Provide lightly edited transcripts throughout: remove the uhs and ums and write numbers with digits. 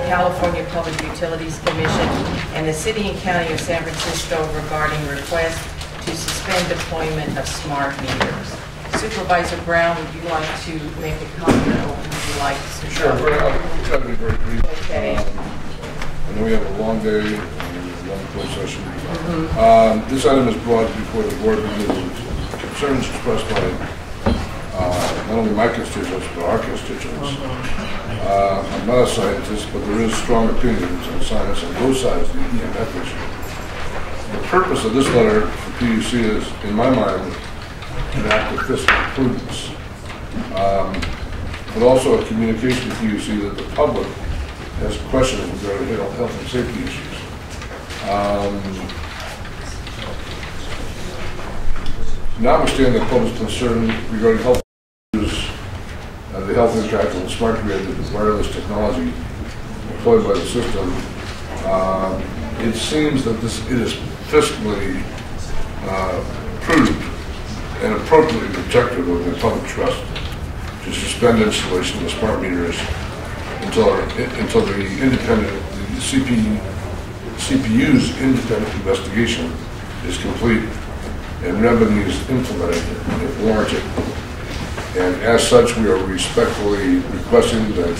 California Public Utilities Commission and the City and County of San Francisco regarding request to suspend deployment of smart meters. Supervisor Brown, would you like to make a comment, or would you like to? Sure, I'll try to be very brief. Okay. I know we have a long day and a long closed session. This item is brought before the board because of concerns expressed by not only my constituents, but our constituents. I'm not a scientist, but there is strong opinions on science on both sides of the EMF issue. The purpose of this letter for PUC is, in my mind, an act of fiscal prudence, but also a communication to PUC that the public has questions regarding health and safety issues. Notwithstanding the public's concern regarding health issues, the health impact on the smart grid and the wireless technology employed by the system, it seems that it is fiscally prudent and appropriately protective of the public trust to suspend installation of the smart meters until the CPU's independent investigation is complete and remedies implemented if warranted. And as such, we are respectfully requesting that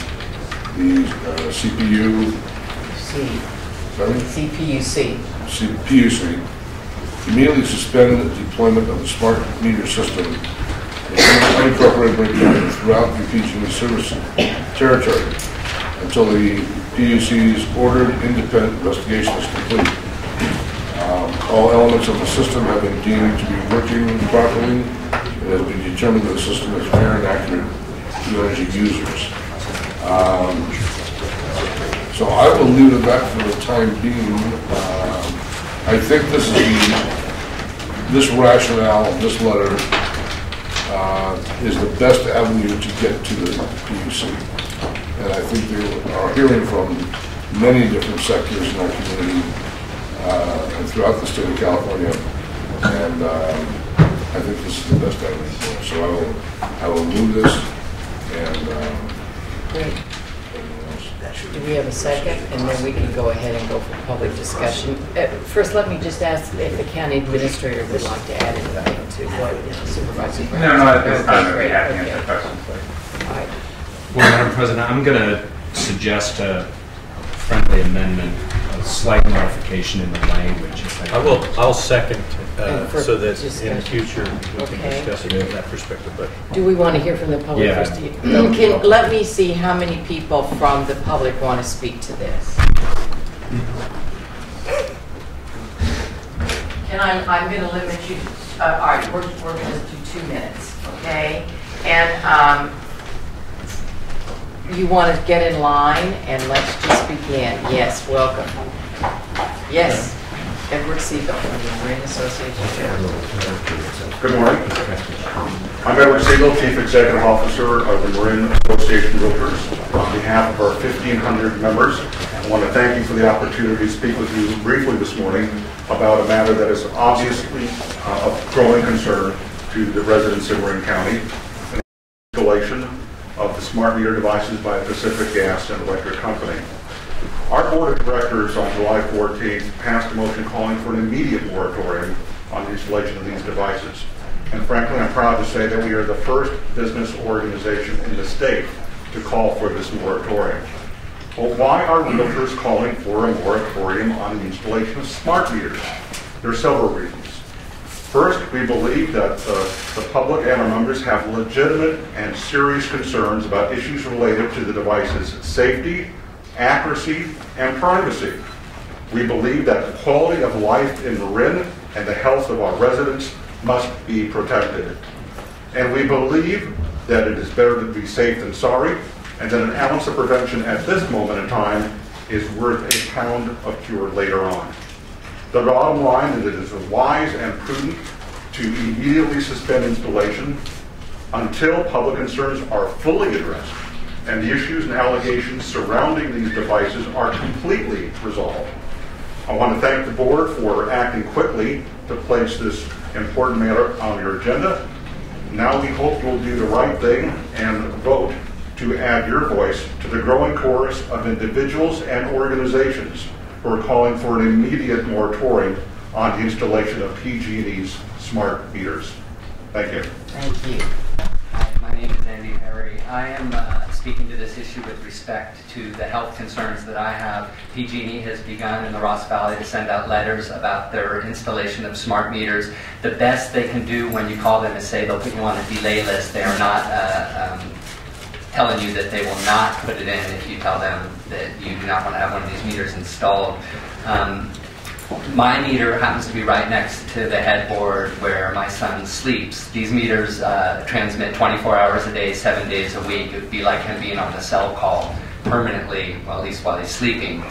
the CPUC immediately suspend the deployment of the smart meter system in unincorporated breakdown throughout the PG&E service territory until the PUC's ordered independent investigation is complete. All elements of the system have been deemed to be working properly. It has been determined that the system is fair and accurate to energy users. So I will leave it at that for the time being. I think this rationale of this letter is the best avenue to get to the PUC. And I think they are hearing from many different sectors in our community and throughout the state of California. And I think this is the best avenue for us. So I will move this and great. Do we have a second? And then we can go ahead and go for public discussion. First, let me just ask if the county administrator would like to add anything to what Supervisor Brown. No, not at this time. I'd be happy to answer questions. All right. Well, Madam President, I'm going to suggest a friendly amendment, a slight modification in the language. I'll second so that discussion. in the future we can discuss it from that perspective. But Do we want to hear from the public Yeah. first? Let me see how many people from the public want to speak to this. I'm going to limit you. All right, we're going to do 2 minutes, okay? And you want to get in line, and let's just begin. Yes, welcome. Yes, Edward Siegel from the Marin Association. Good morning. I'm Edward Siegel, Chief Executive Officer of the Marin Association Realtors. On behalf of our 1,500 members, I want to thank you for the opportunity to speak with you briefly this morning about a matter that is obviously of growing concern to the residents in Marin County, the installation of the smart meter devices by Pacific Gas and Electric Company. Our board of directors on July 14th passed a motion calling for an immediate moratorium on the installation of these devices. And frankly, I'm proud to say that we are the first business organization in the state to call for this moratorium. Well, why are realtors calling for a moratorium on the installation of smart meters? There are several reasons. First, we believe that the public and our members have legitimate and serious concerns about issues related to the device's safety, accuracy, and privacy. We believe that the quality of life in Marin and the health of our residents must be protected. And we believe that it is better to be safe than sorry, and that an ounce of prevention at this moment in time is worth a pound of cure later on. The bottom line is that it is wise and prudent to immediately suspend installation until public concerns are fully addressed and the issues and allegations surrounding these devices are completely resolved. I want to thank the board for acting quickly to place this important matter on your agenda. Now we hope you'll do the right thing and vote to add your voice to the growing chorus of individuals and organizations who are calling for an immediate moratorium on the installation of PG&E's smart meters. Thank you. Thank you. Hi, my name is Andy Perry. I am speaking to this issue with respect to the health concerns that I have. PG&E has begun in the Ross Valley to send out letters about their installation of smart meters. The best they can do when you call them is say they'll put you on a delay list. They are not telling you that they will not put it in if you tell them that you do not want to have one of these meters installed. My meter happens to be right next to the headboard where my son sleeps. These meters transmit 24 hours a day, 7 days a week. It would be like him being on a cell call permanently, well, at least while he's sleeping.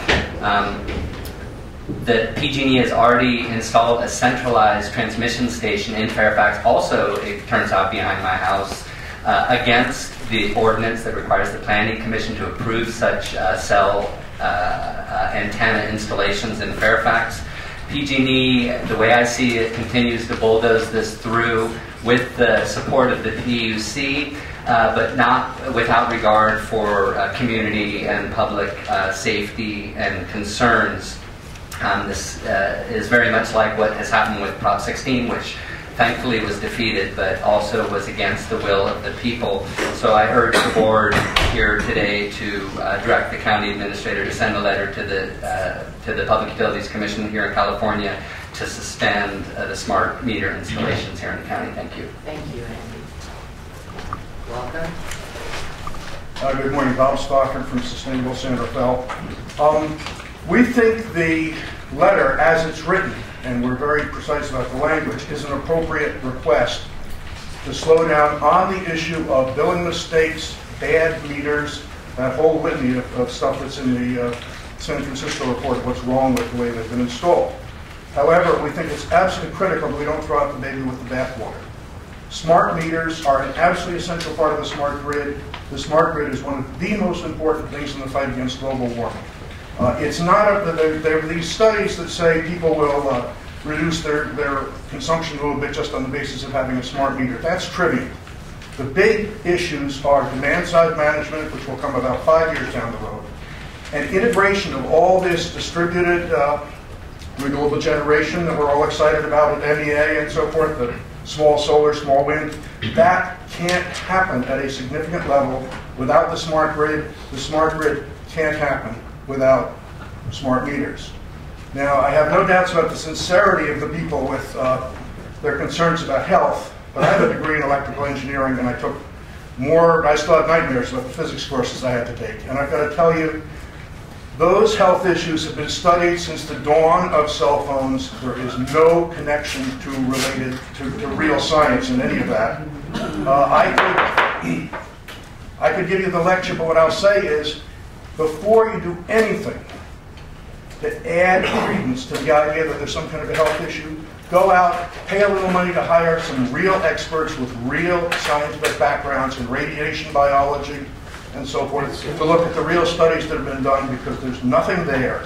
The PG&E has already installed a centralized transmission station in Fairfax, also, it turns out, behind my house, against the ordinance that requires the Planning Commission to approve such cell antenna installations in Fairfax. PG&E, the way I see it, continues to bulldoze this through with the support of the PUC, but not without regard for community and public safety and concerns. This is very much like what has happened with Prop 16, which thankfully was defeated, but also was against the will of the people. So I urge the board here today to direct the county administrator to send a letter to the Public Utilities Commission here in California to suspend the smart meter installations here in the county. Thank you. Thank you, Andy. Welcome. Good morning, Bob Stockard from Sustainable Santa Fe. We think the letter, as it's written, and we're very precise about the language, is an appropriate request to slow down on the issue of billing mistakes, bad meters, that whole litany of stuff that's in the San Francisco report, what's wrong with the way they've been installed. However, we think it's absolutely critical that we don't throw out the baby with the bathwater. Smart meters are an absolutely essential part of the smart grid. The smart grid is one of the most important things in the fight against global warming. It's not, there are these studies that say people will reduce their consumption a little bit just on the basis of having a smart meter. That's trivial. The big issues are demand-side management, which will come about 5 years down the road, and integration of all this distributed renewable generation that we're all excited about at MEA and so forth, the small solar, small wind. That can't happen at a significant level without the smart grid. The smart grid can't happen without smart meters. Now, I have no doubts about the sincerity of the people with their concerns about health, but I have a degree in electrical engineering, and I still have nightmares about the physics courses I had to take. And I've got to tell you, those health issues have been studied since the dawn of cell phones. There is no connection related to real science in any of that. I could give you the lecture, but what I'll say is, before you do anything to add credence to the idea that there's some kind of a health issue, go out, pay a little money to hire some real experts with real scientific backgrounds in radiation biology and so forth to look at the real studies that have been done, because there's nothing there.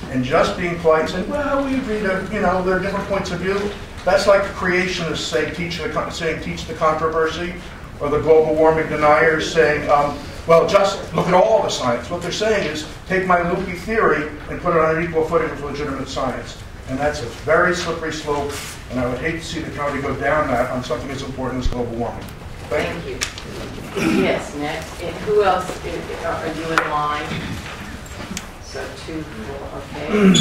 And just being polite and saying, well, we agree to, there are different points of view, that's like the creationists saying teach the controversy, or the global warming deniers saying, well, just look at all the science. What they're saying is, take my loopy theory and put it on an equal footing with legitimate science. And that's a very slippery slope, and I would hate to see the county go down that on something as important as global warming. Thank you. Yes, next. And who else are you in line? So 2 people, okay.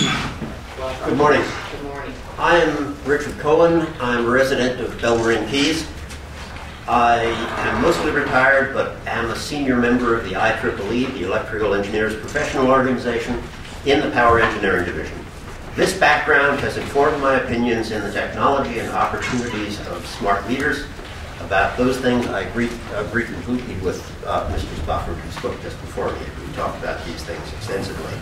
Welcome. Good morning. Good morning. I am Richard Cohen. I'm a resident of Belmarine Keys. I am mostly retired, but am a senior member of the IEEE, the Electrical Engineers Professional Organization, in the Power Engineering Division. This background has informed my opinions in the technology and opportunities of smart meters. About those things, I agree completely with Mr. Spofford, who spoke just before me. We talked about these things extensively.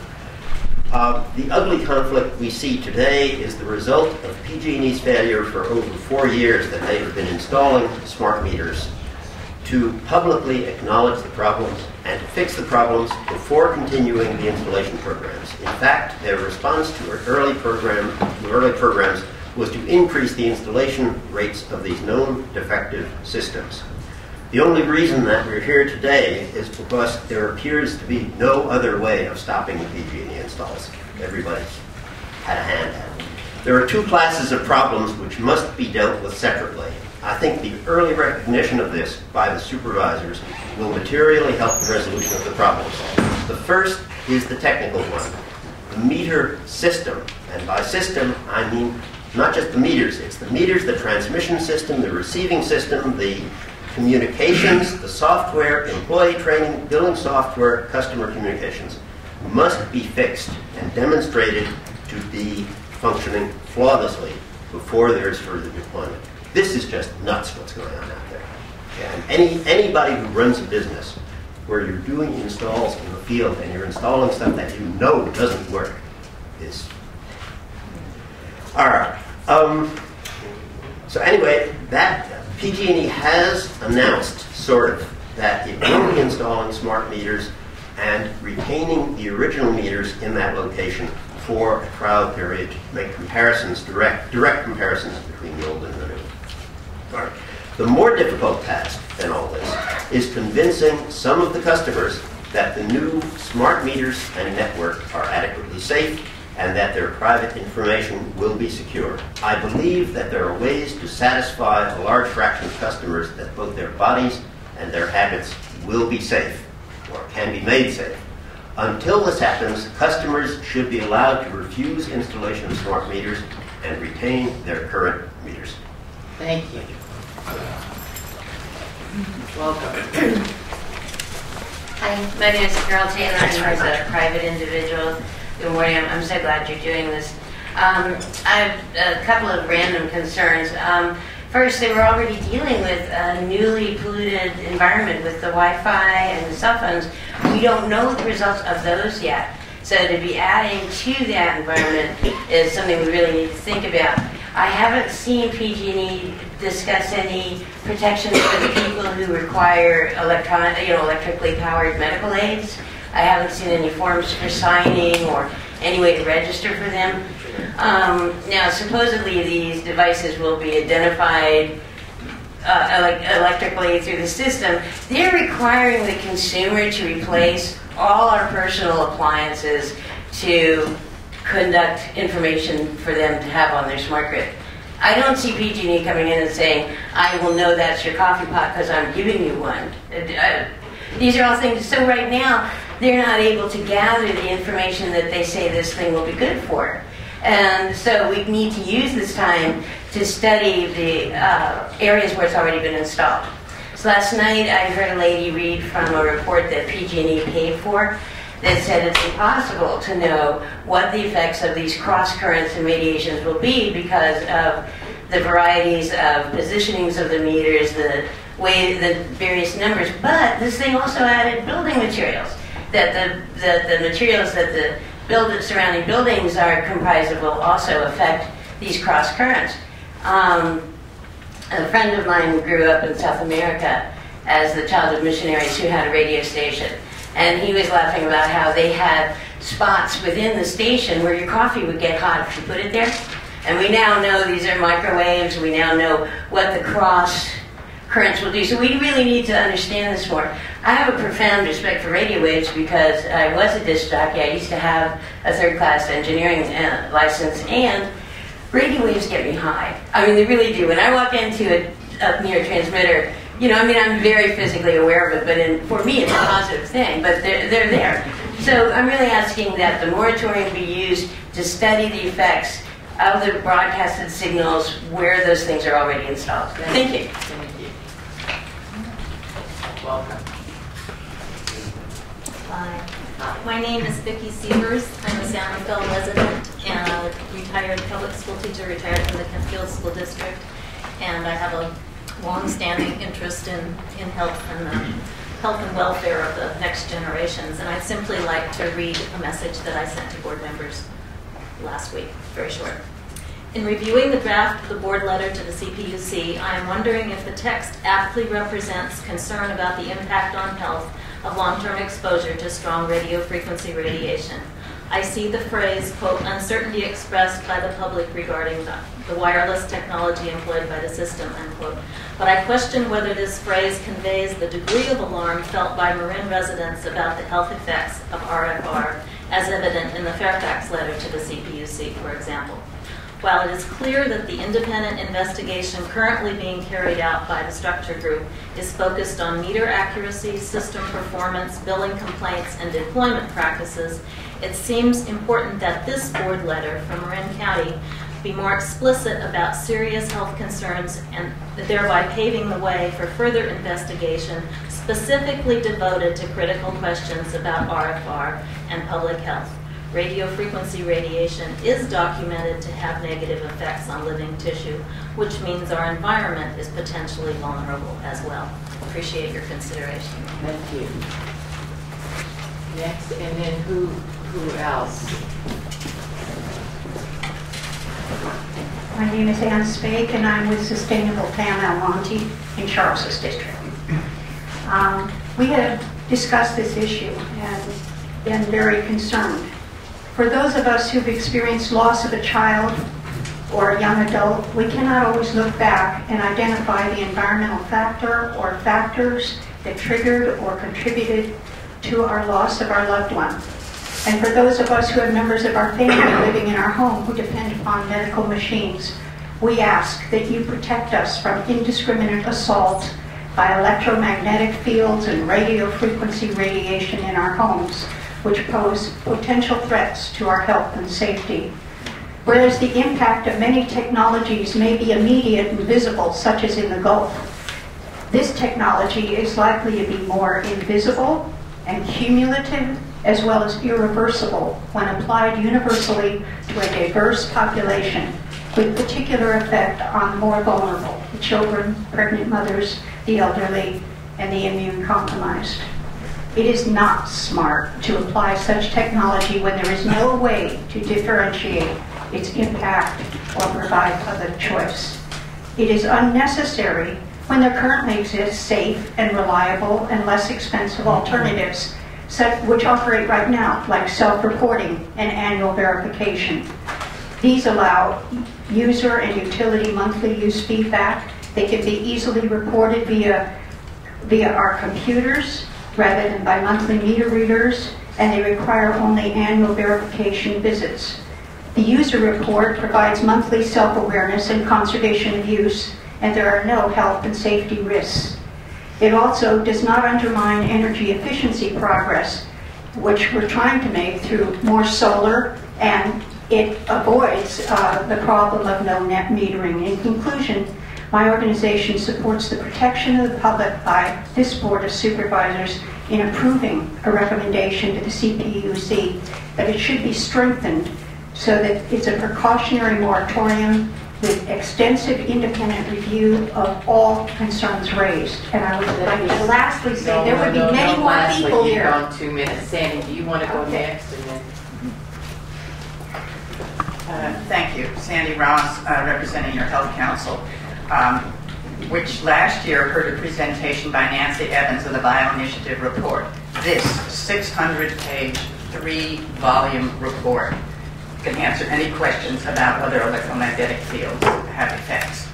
The ugly conflict we see today is the result of PG&E's failure for over 4 years that they have been installing smart meters to publicly acknowledge the problems and to fix the problems before continuing the installation programs. In fact, their response to early programs was to increase the installation rates of these known defective systems. The only reason that we're here today is because there appears to be no other way of stopping the PG&E installs. Everybody's had a hand at it. There are two classes of problems which must be dealt with separately. I think the early recognition of this by the supervisors will materially help the resolution of the problems. The first is the technical one, the meter system. And by system, I mean not just the meters. It's the meters, the transmission system, the receiving system, the communications, the software, employee training, billing software, customer communications must be fixed and demonstrated to be functioning flawlessly before there is further deployment. This is just nuts what's going on out there. And anybody who runs a business where you're doing installs in the field and you're installing stuff that you know doesn't work is... All right. So anyway, that PG&E has announced, sort of, that it will be installing smart meters and retaining the original meters in that location for a trial period to make comparisons, direct comparisons between the old and the new. All right. The more difficult task than all this is convincing some of the customers that the new smart meters and network are adequately safe and that their private information will be secure. I believe that there are ways to satisfy a large fraction of customers that both their bodies and their habits will be safe, or can be made safe. Until this happens, customers should be allowed to refuse installation of smart meters and retain their current meters. Thank you. Welcome. Hi, my name is Carol Taylor. I'm a private individual. Good morning. I'm so glad you're doing this. I have a couple of random concerns. First, they were already dealing with a newly polluted environment with the Wi-Fi and the cell phones. We don't know the results of those yet. So to be adding to that environment is something we really need to think about. I haven't seen PG&E discuss any protections for the people who require electrically powered medical aids. I haven't seen any forms for signing or any way to register for them. Now, supposedly these devices will be identified electrically through the system. They're requiring the consumer to replace all our personal appliances to conduct information for them to have on their smart grid. I don't see PG&E coming in and saying, I will know that's your coffee pot because I'm giving you one. These are all things, so right now, they're not able to gather the information that they say this thing will be good for. And so we need to use this time to study the areas where it's already been installed. So last night I heard a lady read from a report that PG&E paid for that said it's impossible to know what the effects of these cross currents and radiations will be because of the varieties of positionings of the meters, the various numbers. But this thing also added building materials. That the materials that the surrounding buildings are comprised of will also affect these cross currents. A friend of mine grew up in South America as the child of missionaries who had a radio station. And he was laughing about how they had spots within the station where your coffee would get hot if you put it there. And we now know these are microwaves. We now know what the cross currents will do. So we really need to understand this more. I have a profound respect for radio waves because I was a disc jockey. I used to have a third-class engineering license, and radio waves get me high. I mean, they really do. When I walk into near a transmitter, I'm very physically aware of it, but for me it's a positive thing, but they're there. So I'm really asking that the moratorium be used to study the effects of the broadcasted signals where those things are already installed. Thank you. Thank you. Welcome. Hi. My name is Vicki Sievers. I'm a San Rafael resident and a retired public school teacher, retired from the Kentfield School District. And I have a long-standing interest in health and health and welfare of the next generations. And I'd simply like to read a message that I sent to board members last week, very short. In reviewing the draft of the board letter to the CPUC, I am wondering if the text aptly represents concern about the impact on health of long-term exposure to strong radio frequency radiation. I see the phrase, quote, uncertainty expressed by the public regarding the wireless technology employed by the system, unquote. But I question whether this phrase conveys the degree of alarm felt by Marin residents about the health effects of RFR, as evident in the Fairfax letter to the CPUC, for example. While it is clear that the independent investigation currently being carried out by the structure group is focused on meter accuracy, system performance, billing complaints, and deployment practices, it seems important that this board letter from Marin County be more explicit about serious health concerns and thereby paving the way for further investigation specifically devoted to critical questions about RFR and public health. Radio frequency radiation is documented to have negative effects on living tissue, which means our environment is potentially vulnerable as well. Appreciate your consideration. Thank you. Next, and then who else? My name is Ann Spake, and I'm with Sustainable Town Almonte in Charles's district. We have discussed this issue and been very concerned. For those of us who've experienced loss of a child or a young adult, we cannot always look back and identify the environmental factor or factors that triggered or contributed to our loss of our loved one. And for those of us who have members of our family living in our home who depend upon medical machines, we ask that you protect us from indiscriminate assault by electromagnetic fields and radio frequency radiation in our homes, which pose potential threats to our health and safety. Whereas the impact of many technologies may be immediate and visible, such as in the Gulf, this technology is likely to be more invisible and cumulative, as well as irreversible when applied universally to a diverse population, with particular effect on the more vulnerable, the children, pregnant mothers, the elderly, and the immune compromised. It is not smart to apply such technology when there is no way to differentiate its impact or provide public choice. It is unnecessary when there currently exist safe and reliable and less expensive alternatives, which operate right now, like self-reporting and annual verification. These allow user and utility monthly use feedback. They can be easily reported via our computers rather than by monthly meter readers, and they require only annual verification visits. The user report provides monthly self-awareness and conservation of use, and there are no health and safety risks. It also does not undermine energy efficiency progress, which we're trying to make through more solar, and it avoids the problem of no net metering. In conclusion, my organization supports the protection of the public by this Board of Supervisors in approving a recommendation to the CPUC that it should be strengthened so that it's a precautionary moratorium with extensive independent review of all concerns raised. And I would like to lastly say there would be many more people here. You've gone 2 minutes. Sandy, do you want to go next? And then... Thank you. Sandy Ross, representing your Health Council, which last year heard a presentation by Nancy Evans of the Bioinitiative report. This 600-page, 3-volume report can answer any questions about whether electromagnetic fields have effects.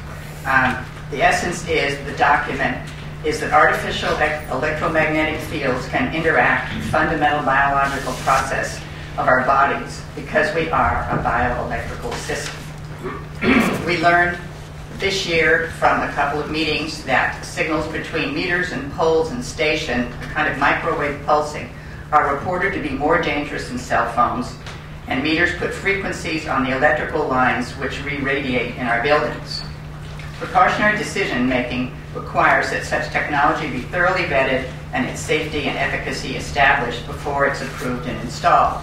The essence is, the document is that artificial electromagnetic fields can interact with fundamental biological process of our bodies because we are a bioelectrical system. We learned this year from a couple of meetings that signals between meters and poles and station, a kind of microwave pulsing, are reported to be more dangerous than cell phones, and meters put frequencies on the electrical lines which re-radiate in our buildings. Precautionary decision-making requires that such technology be thoroughly vetted and its safety and efficacy established before it's approved and installed.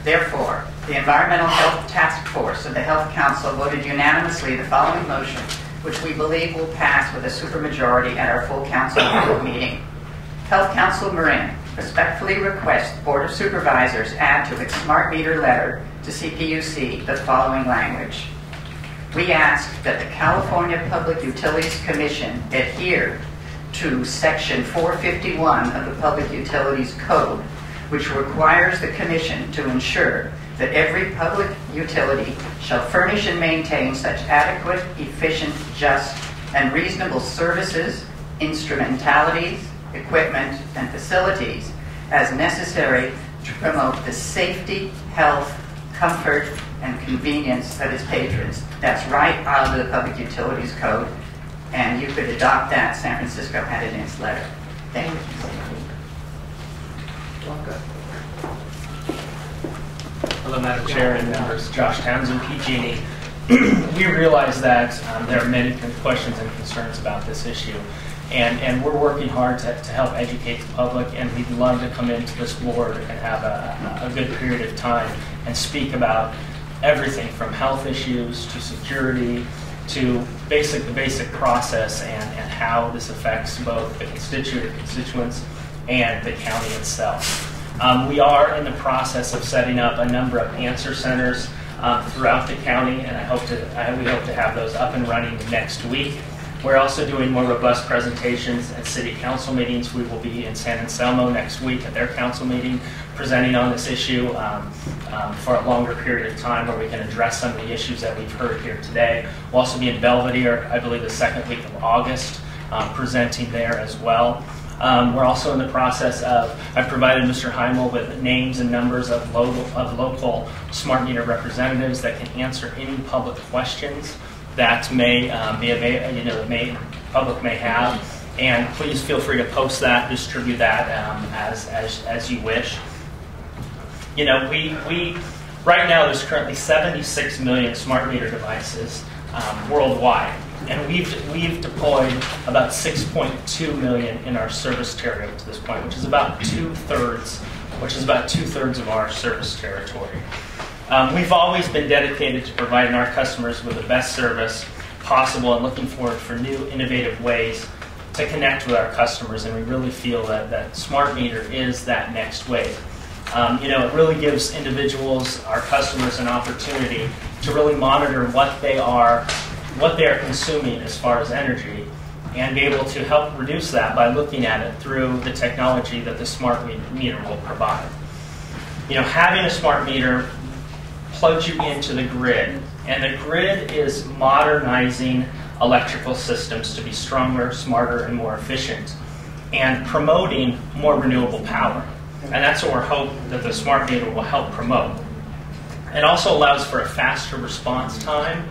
Therefore, the Environmental Health Task Force of the Health Council voted unanimously the following motion, which we believe will pass with a supermajority at our full council meeting. Health Council Marin respectfully requests the Board of Supervisors add to its smart meter letter to CPUC the following language. We ask that the California Public Utilities Commission adhere to Section 451 of the Public Utilities Code which requires the Commission to ensure that every public utility shall furnish and maintain such adequate, efficient, just, and reasonable services, instrumentalities, equipment, and facilities as necessary to promote the safety, health, comfort, and convenience of its patrons. That's right out of the Public Utilities Code, and you could adopt that. San Francisco had it in its letter. Thank you. Hello, Madam Chair and members. Josh Townsend, PG&E. We realize that there are many questions and concerns about this issue, and we're working hard to help educate the public, and we'd love to come into this board and have a good period of time and speak about everything from health issues to security to the basic process and how this affects both the constituents and the county itself. We are in the process of setting up a number of answer centers throughout the county, and we hope to have those up and running next week. We're also doing more robust presentations at city council meetings. We will be in San Anselmo next week at their council meeting presenting on this issue for a longer period of time where we can address some of the issues that we've heard here today. We'll also be in Belvedere, I believe the second week of August, presenting there as well. We're also in the process of, I've provided Mr. Heimel with names and numbers of local smart meter representatives that can answer any public questions that may be available, the public may have, and please feel free to post that, distribute that as you wish. We right now there's currently 76 million smart meter devices worldwide, and we've deployed about 6.2 million in our service territory to this point, which is about two-thirds of our service territory. We've always been dedicated to providing our customers with the best service possible and looking forward for new innovative ways to connect with our customers, and we really feel that smart meter is that next wave. It really gives individuals, our customers, an opportunity to really monitor what they are consuming as far as energy, and be able to help reduce that by looking at it through the technology that the smart meter will provide. Having a smart meter plugs you into the grid, and the grid is modernizing electrical systems to be stronger, smarter, and more efficient, and promoting more renewable power. And that's what we're hoping that the smart meter will help promote. It also allows for a faster response time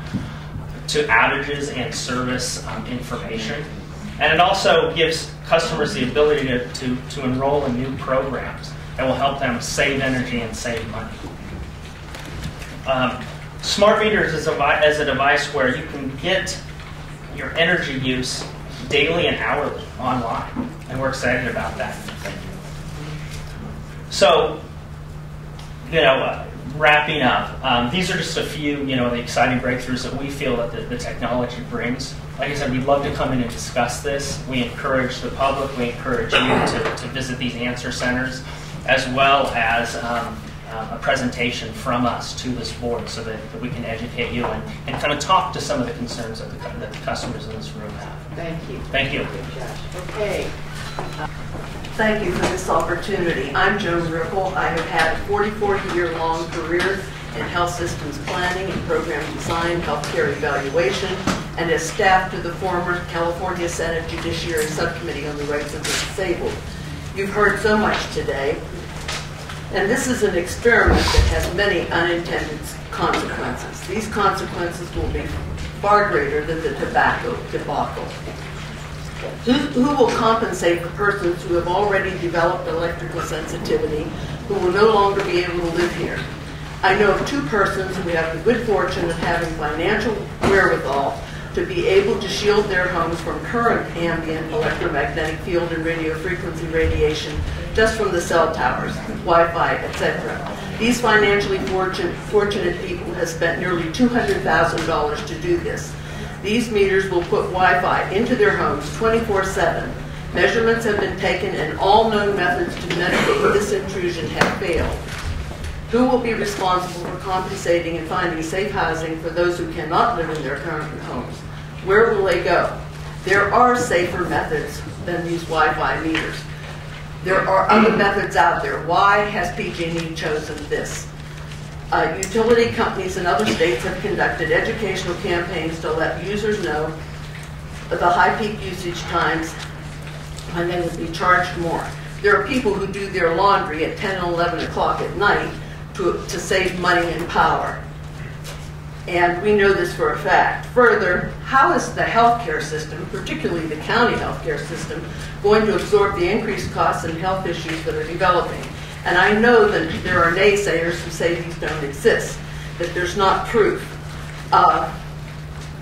to outages and service information. And it also gives customers the ability to enroll in new programs that will help them save energy and save money. Smart meters is a device where you can get your energy use daily and hourly online, and we're excited about that. So, wrapping up, these are just a few, the exciting breakthroughs that we feel that the technology brings. Like I said, we'd love to come in and discuss this. We encourage the public, we encourage you to visit these answer centers, as well as a presentation from us to this board so that we can educate you and kind of talk to some of the concerns that the customers in this room have. Thank you. Thank you. Okay. Thank you for this opportunity. I'm Joan Ripple. I have had a 44-year-long career in health systems planning and program design, healthcare evaluation, and as staff to the former California Senate Judiciary Subcommittee on the Rights of the Disabled. You've heard so much today, and this is an experiment that has many unintended consequences. These consequences will be far greater than the tobacco debacle. Who will compensate for persons who have already developed electrical sensitivity, who will no longer be able to live here? I know of two persons who have the good fortune of having financial wherewithal to be able to shield their homes from current ambient electromagnetic field and radio frequency radiation just from the cell towers, Wi-Fi, etc. These financially fortunate people have spent nearly $200,000 to do this. These meters will put Wi-Fi into their homes 24/7. Measurements have been taken and all known methods to mitigate this intrusion have failed. Who will be responsible for compensating and finding safe housing for those who cannot live in their current homes? Where will they go? There are safer methods than these Wi-Fi meters. There are other methods out there. Why has PG&E chosen this? Utility companies in other states have conducted educational campaigns to let users know the high peak usage times when they would be charged more. There are people who do their laundry at 10 and 11 o'clock at night to save money and power. And we know this for a fact. Further, how is the healthcare system, particularly the county healthcare system, going to absorb the increased costs and health issues that are developing? And I know that there are naysayers who say these don't exist, that there's not proof.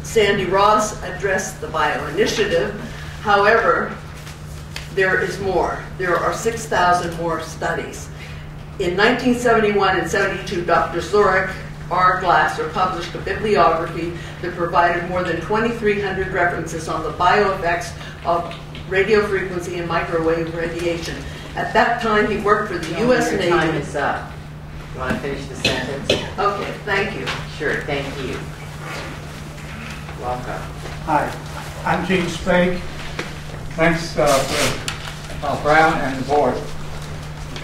Sandy Ross addressed the bio-initiative. However, there is more. There are 6,000 more studies. In 1971 and 72, Dr. Zurich R. Glasser published a bibliography that provided more than 2,300 references on the bioeffects of radio frequency and microwave radiation. At that time, he worked for the U.S. Navy. Your time is up. You want to finish the sentence? Okay, thank you. Sure, thank you. Welcome. Hi, I'm Gene Spake. Thanks for Brown and the board.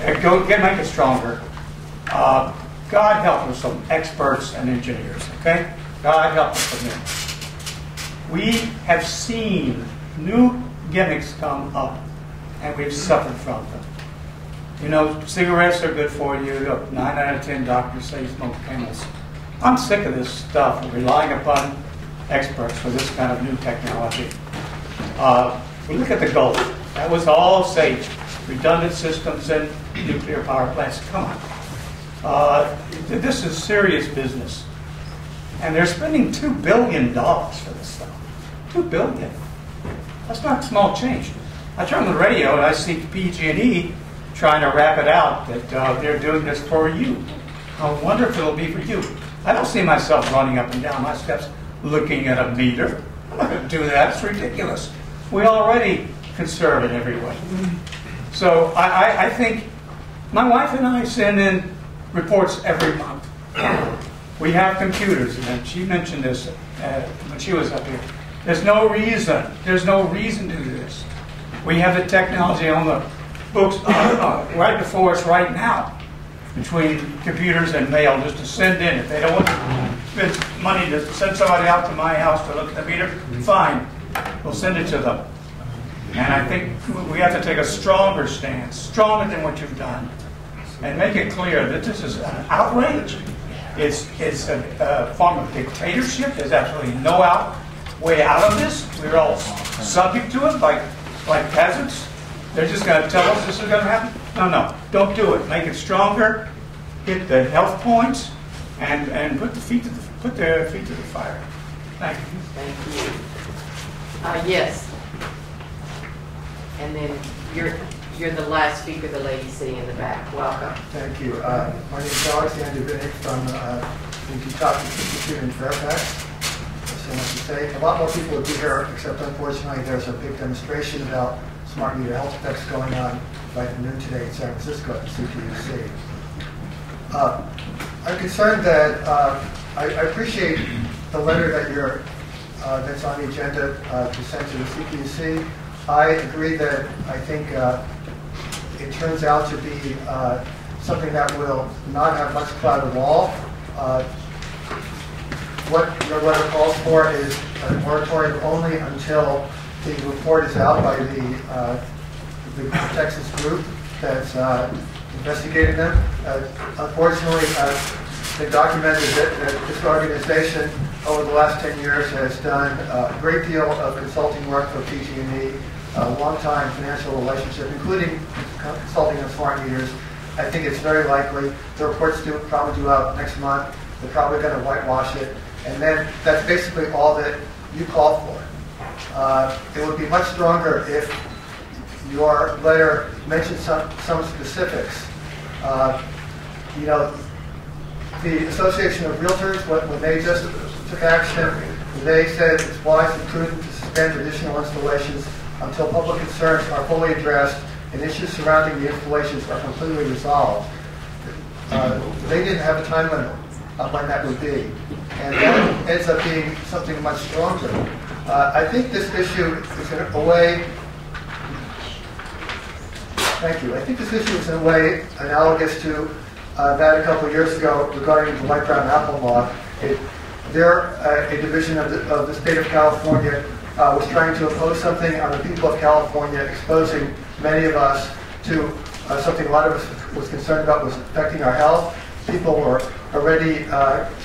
Make it stronger. God help us, some experts and engineers, okay? God help us from them. We have seen new gimmicks come up, and we've suffered from them. You know, cigarettes are good for you. Look, 9 out of 10 doctors say smoke camels. I'm sick of this stuff, relying upon experts for this kind of new technology. We look at the Gulf. That was all safe. Redundant systems and nuclear power plants. Come on. This is serious business. And they're spending $2 billion for this stuff. $2 billion. That's not small change. I turn on the radio and I see PG&E trying to wrap it out that they're doing this for you. How wonderful it'll be for you. I don't see myself running up and down my steps looking at a meter. I'm not going to do that. It's ridiculous. We already conserve in every way. So I think my wife and I send in reports every month. We have computers, and she mentioned this when she was up here. There's no reason to do this. We have the technology on the books right before us right now, between computers and mail, just to send in. If they don't want to spend money to send somebody out to my house to look at the meter, fine, we'll send it to them. And I think we have to take a stronger stance, stronger than what you've done, and make it clear that this is an outrage. It's a form of dictatorship. There's absolutely no way out of this. We're all subject to it like peasants. They're just going to tell us this is going to happen. No, don't do it. Make it stronger. Hit the health points, and put their feet to the fire. Thank you. Thank you. Yes. And then you're the last speaker, the lady sitting in the back. Welcome. Thank you. My name is Alexander Vinnick from the Kentucky Institute in Fairfax. So much to say. A lot more people would be here, except unfortunately there's a big demonstration about smart meter health specs going on right at noon today in San Francisco at the CPUC. I'm concerned that I appreciate the letter that that's on the agenda to send to the CPUC. I agree that I think it turns out to be something that will not have much clout at all. What your letter calls for is a moratorium only until the report is out by the Texas group that's investigating them. Unfortunately, they documented that this organization over the last 10 years has done a great deal of consulting work for PG&E, a long-time financial relationship, including consulting on smart meters. I think it's very likely the report's probably due out next month. They're probably going to whitewash it, and then that's basically all that you call for. It would be much stronger if your letter mentioned some specifics. You know, the Association of Realtors, when they just took action, they said it's wise and prudent to suspend additional installations until public concerns are fully addressed and issues surrounding the installations are completely resolved. They didn't have a time limit on when that would be. And that ends up being something much stronger. I think this issue is in a way Thank you. I think this issue is in a way analogous to that a couple of years ago regarding the light brown apple moth. A division of the state of California was trying to impose something on the people of California, exposing many of us to something a lot of us was concerned about was affecting our health. People were already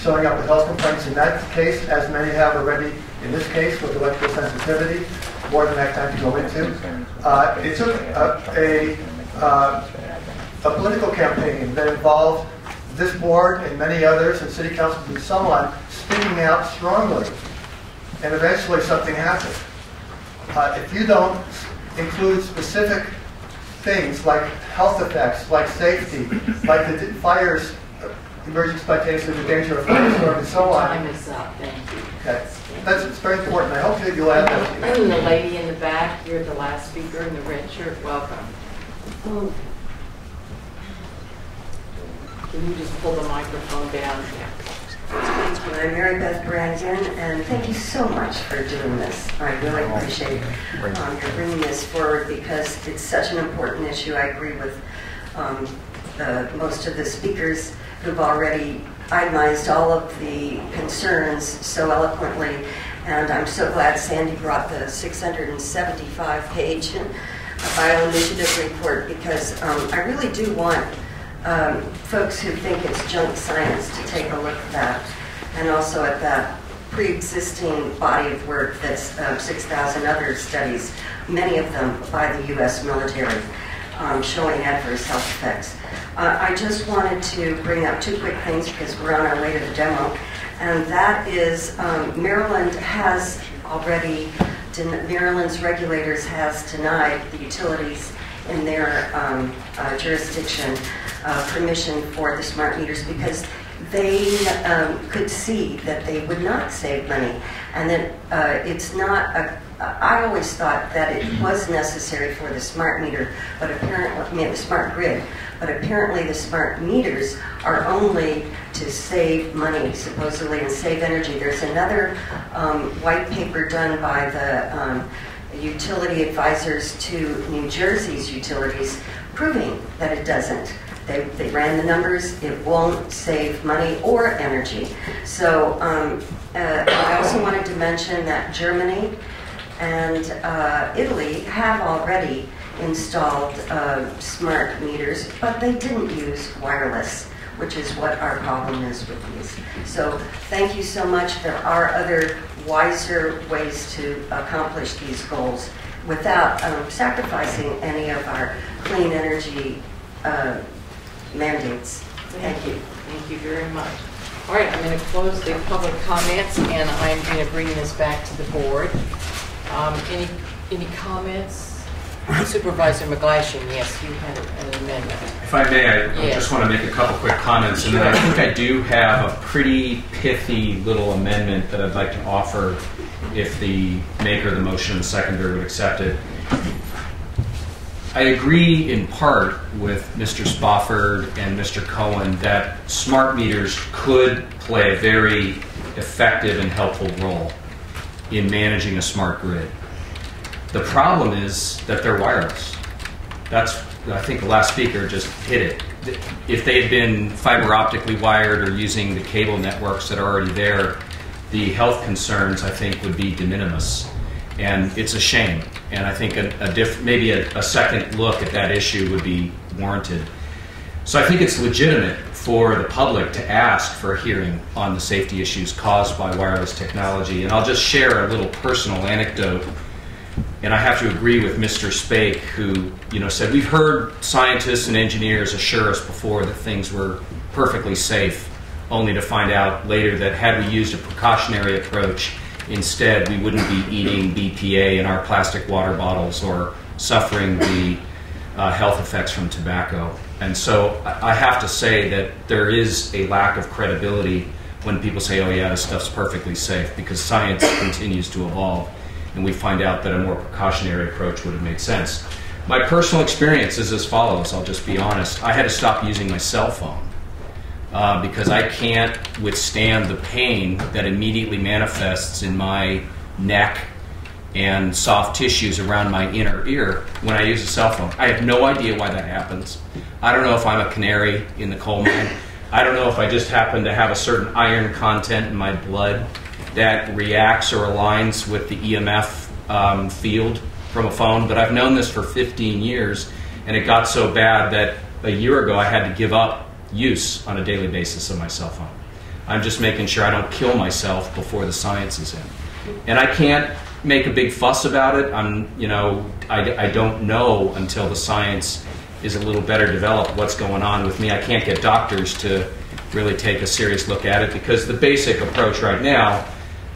showing up with health complaints in that case, as many have already in this case with electro-sensitivity, more than I have time to go into. It took a political campaign that involved this board and many others and city councils and so on speaking out strongly. And eventually something happened. If you don't include specific things like health effects, like safety, like the fires, emerging spontaneously, the danger of firestorm, and so on. Time is up. Thank you. Okay. It's very important. I hope that you'll add that. The lady in the back, you're the last speaker in the red shirt. Welcome. Can you just pull the microphone down? I'm Mary Beth Brannigan, and thank you so much for doing this. I really appreciate your bringing this forward because it's such an important issue. I agree with most of the speakers who've already itemized all of the concerns so eloquently, and I'm so glad Sandy brought the 675-page bioinitiative report because I really do want folks who think it's junk science to take a look at that, and also at that pre-existing body of work that's 6,000 other studies, many of them by the U.S. military, showing adverse health effects. I just wanted to bring up two quick things because we're on our way to the demo, and that is Maryland's regulators has denied the utilities in their jurisdiction permission for the smart meters because they could see that they would not save money, and that it's not I always thought that it was necessary for the smart meter, but apparently, the smart grid, but apparently the smart meters are only to save money, supposedly, and save energy. There's another white paper done by the utility advisors to New Jersey's utilities proving that it doesn't. They ran the numbers, it won't save money or energy. So I also wanted to mention that Germany and Italy have already installed smart meters, but they didn't use wireless, which is what our problem is with these. So thank you so much. There are other wiser ways to accomplish these goals without sacrificing any of our clean energy mandates. Thank you. Thank you very much. All right, I'm going to close the public comments, and I'm going to bring this back to the board. Any comments? Supervisor McGlashan, yes, you had an amendment. If I may, I just want to make a couple quick comments, and then I think I do have a pretty pithy little amendment that I'd like to offer if the maker of the motion and the seconder would accept it. I agree in part with Mr. Spofford and Mr. Cohen that smart meters could play a very effective and helpful role in managing a smart grid. The problem is that they're wireless. That's, I think the last speaker just hit it. If they had been fiber optically wired or using the cable networks that are already there, the health concerns, I think, would be de minimis. And it's a shame. And I think maybe a second look at that issue would be warranted. So I think it's legitimate for the public to ask for a hearing on the safety issues caused by wireless technology. And I'll just share a little personal anecdote. And I have to agree with Mr. Spake, who said, we've heard scientists and engineers assure us before that things were perfectly safe, only to find out later that had we used a precautionary approach, instead we wouldn't be eating BPA in our plastic water bottles or suffering the health effects from tobacco. And so I have to say that there is a lack of credibility when people say, oh yeah, this stuff's perfectly safe, because science continues to evolve. And we find out that a more precautionary approach would have made sense. My personal experience is as follows, I'll just be honest. I had to stop using my cell phone because I can't withstand the pain that immediately manifests in my neck and soft tissues around my inner ear when I use a cell phone. I have no idea why that happens. I don't know if I'm a canary in the coal mine. I don't know if I just happen to have a certain iron content in my blood that reacts or aligns with the EMF field from a phone, but I've known this for 15 years, and it got so bad that a year ago I had to give up use on a daily basis of my cell phone. I'm just making sure I don't kill myself before the science is in. And I can't make a big fuss about it. I don't know until the science is a little better developed what's going on with me. I can't get doctors to really take a serious look at it, because the basic approach right now,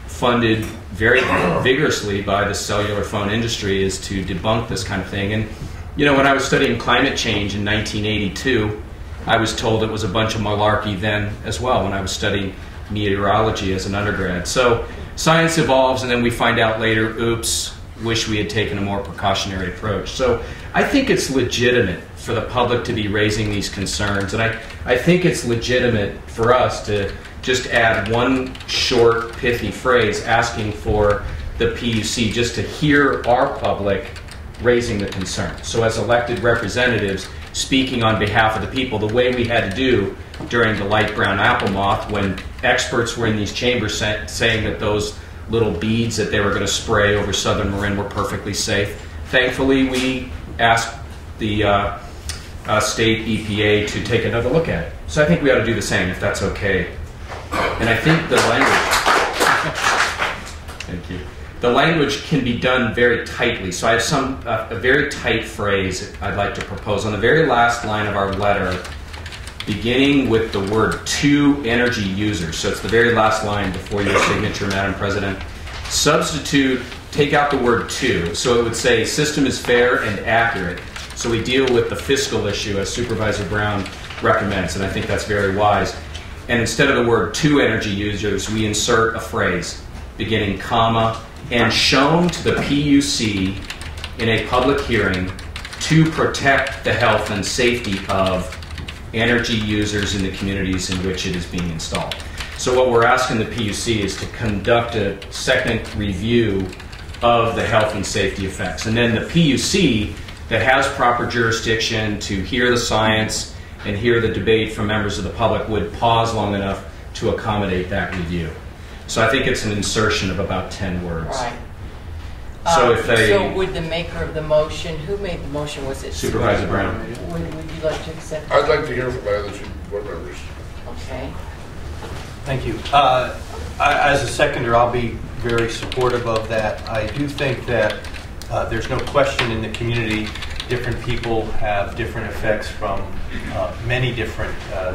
funded very vigorously by the cellular phone industry, is to debunk this kind of thing. And when I was studying climate change in 1982, I was told it was a bunch of malarkey then as well, when I was studying meteorology as an undergrad. So science evolves, and then we find out later, oops, wish we had taken a more precautionary approach. So I think it's legitimate for the public to be raising these concerns, and I think it's legitimate for us to just add one short, pithy phrase asking for the PUC just to hear our public raising the concern. So as elected representatives, speaking on behalf of the people, the way we had to do during the light brown apple moth, when experts were in these chambers saying that those little beads that they were going to spray over southern Marin were perfectly safe. Thankfully, we asked the state EPA to take another look at it. So I think we ought to do the same, if that's okay. And I think the language, thank you. The language can be done very tightly. So I have a very tight phrase I'd like to propose. On the very last line of our letter, beginning with the word "to energy users," so it's the very last line before your signature, Madam President, take out the word "to," so it would say system is fair and accurate. So we deal with the fiscal issue as Supervisor Brown recommends, and I think that's very wise. And instead of the word "to energy users," we insert a phrase beginning comma, and shown to the PUC in a public hearing to protect the health and safety of energy users in the communities in which it is being installed. So what we're asking the PUC is to conduct a second review of the health and safety effects. And then the PUC that has proper jurisdiction to hear the science and hear the debate from members of the public would pause long enough to accommodate that review. So I think it's an insertion of about 10 words. Right. So would the maker of the motion, who made the motion? Was it Supervisor Brown? Would you like to accept? I'd like to hear from my other two board members. Okay. Thank you. As a seconder, I'll be very supportive of that. I do think that there's no question in the community, different people have different effects from many different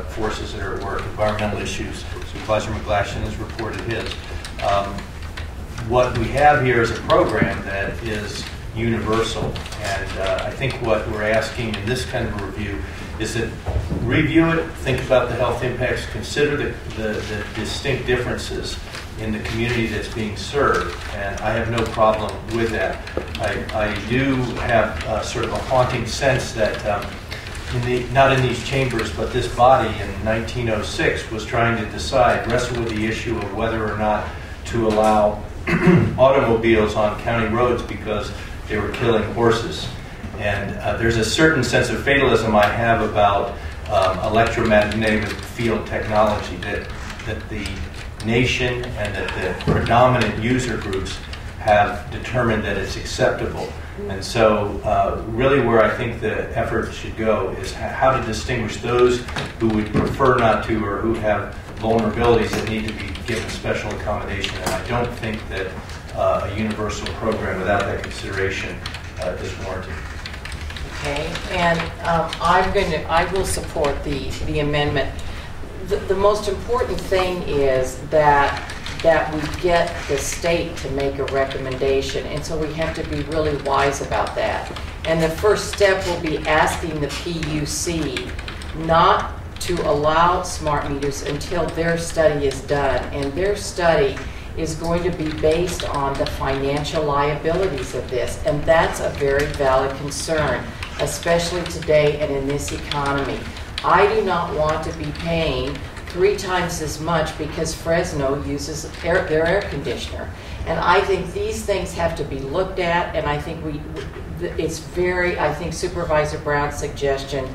forces that are at work, environmental issues. Supervisor McGlashan has reported his. What we have here is a program that is universal, and I think what we're asking in this kind of a review is that review it, think about the health impacts, consider the distinct differences in the community that's being served, and I have no problem with that. I do have sort of a haunting sense that not in these chambers, but this body in 1906 was trying to wrestle with the issue of whether or not to allow automobiles on county roads because they were killing horses. And there's a certain sense of fatalism I have about electromagnetic field technology that the nation and that the predominant user groups have determined that it's acceptable. And so really where I think the effort should go is how to distinguish those who would prefer not to or who have vulnerabilities that need to be given special accommodation. And I don't think that a universal program without that consideration is warranted. Okay, and I will support the amendment. The most important thing is that we get the state to make a recommendation, and so we have to be really wise about that. And the first step will be asking the PUC not to allow smart meters until their study is done, and their study is going to be based on the financial liabilities of this, and that's a very valid concern, especially today and in this economy. I do not want to be paying 3 times as much because Fresno uses their air conditioner. And I think these things have to be looked at, and I think I think Supervisor Brown's suggestion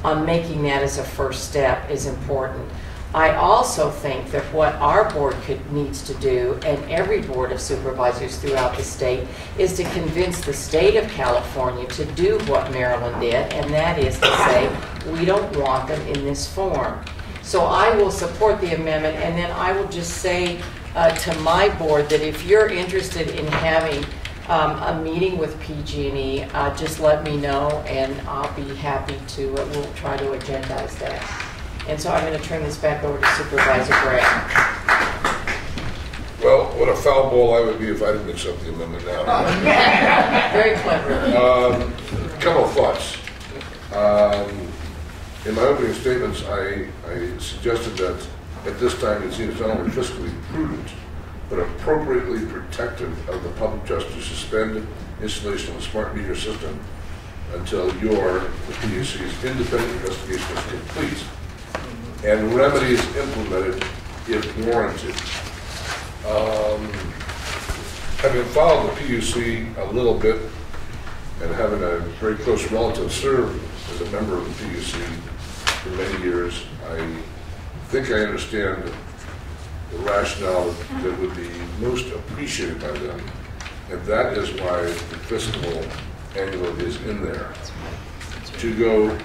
on making that as a first step is important. I also think that what our board needs to do, and every board of supervisors throughout the state, is to convince the state of California to do what Maryland did, and that is to say, we don't want them in this form. So I will support the amendment, and then I will just say to my board that if you're interested in having a meeting with PG&E, just let me know, and I'll be happy to, we'll try to agendize that. And so I'm going to turn this back over to Supervisor Brown. Well, what a foul ball I would be if I didn't accept the amendment now. Very clever. A couple of thoughts. In my opening statements, I suggested that at this time it seems not only fiscally prudent, but appropriately protective of the public trust to suspend installation of a smart meter system until the PUC's independent investigation is complete and remedies implemented if warranted. Having followed the PUC a little bit and having a very close relative serve as a member of the PUC for many years, I think I understand the rationale that would be most appreciated by them, and that is why the fiscal angle is in there. To go,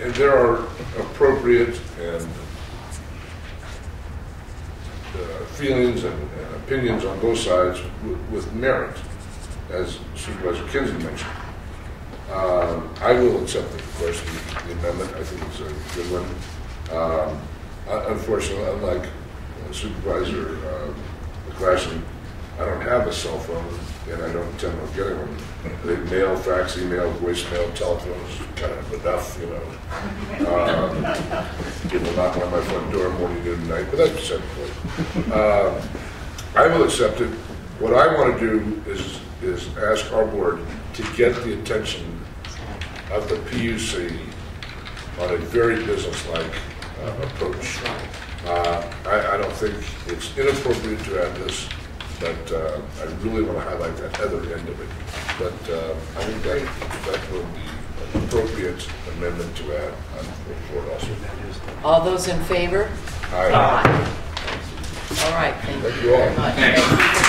and there are appropriate and feelings and opinions on both sides with merit, as Supervisor Kinsey mentioned. I will accept, of course, the amendment. I think it's a good one. Unfortunately, unlike Supervisor McGlashan, I don't have a cell phone, and I don't intend on getting one. They mail, fax, email, voicemail, telephones, kind of enough, you know. People knocking on my front door morning, noon, and night, but that's beside the point. I will accept it. What I want to do is ask our board to get the attention of the PUC on a very business-like approach. I don't think it's inappropriate to add this, but I really want to highlight that other end of it. But I think that will be an appropriate amendment to add on the report also. All those in favor? Aye. All right, thank you all. very much.